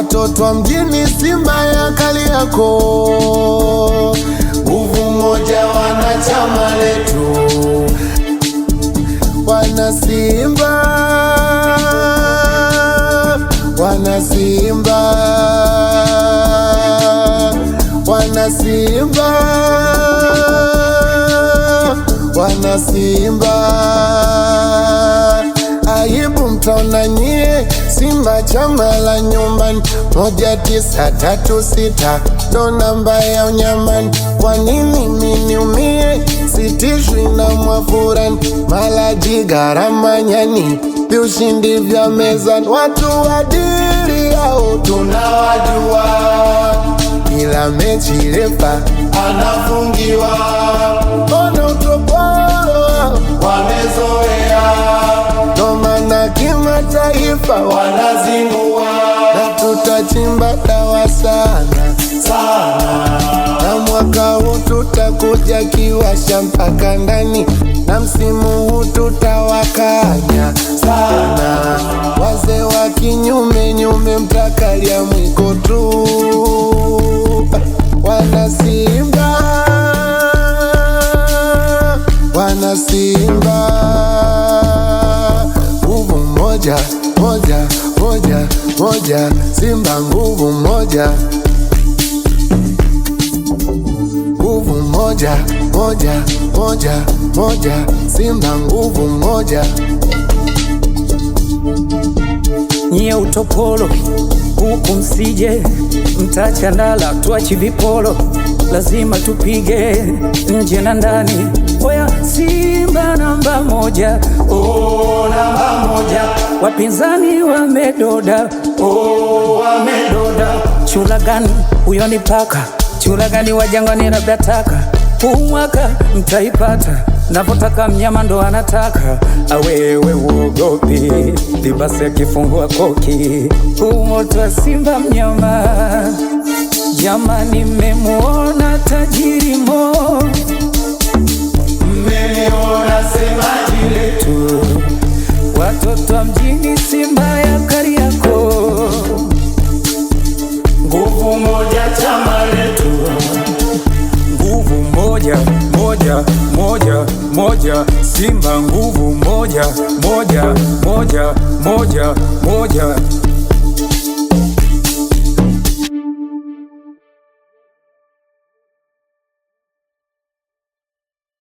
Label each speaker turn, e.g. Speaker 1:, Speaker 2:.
Speaker 1: watoto wa mjini, Simba ya Kariakoo, nguvu moja, wanachama letu, wana Simba, wana Simba, wana Simba, wana Simba. Aibu mtaona nyie, Simba chama la nyumbani, 1936 ndo namba ya unyamani. Kwa nini mimi niumie, sitishwi na Mwafurani, Malaji, Garama, Nyani, viushindi vya mezani. Watu wadili hao tunawajua, kila mechi refa anafungiwa. Ona utopolo wamezoea, ndo maana kimataifa wanazingua. Na tutachimba dawa sana sana, na mwaka huu tutakuja kiwasha mpaka ndani, na msimu huu tutawakanya sana. Wazee wa kinyume nyume mtakalia mwiko tu. Wana Simba, wana Simba, nguvu moja moja moja moja, Simba nguvu moja, nguvu moja moja moja moja, Simba nguvu moja.
Speaker 2: Nyie utopolo huku msije, mtachandala tuachi vipolo, lazima tupige nje na ndani. Oya Simba namba moja, oh namba moja, wapinzani wamedoda, oh wamedoda. Chula gani huyo ni paka, chula gani wa jangwani labda taka, huu mwaka mtaipata, navotaka mnyama ndo anataka. Awewe uogopi, libasi akifungua koki, huu moto wa Simba mnyama. Jamani mmemuona tajiri Mo, mmeniona semaji letu, watoto wa mjini, Simba ya Kariakoo, nguvu moja, chama letu, nguvu moja moja moja moja, Simba nguvu moja moja moja moja moja.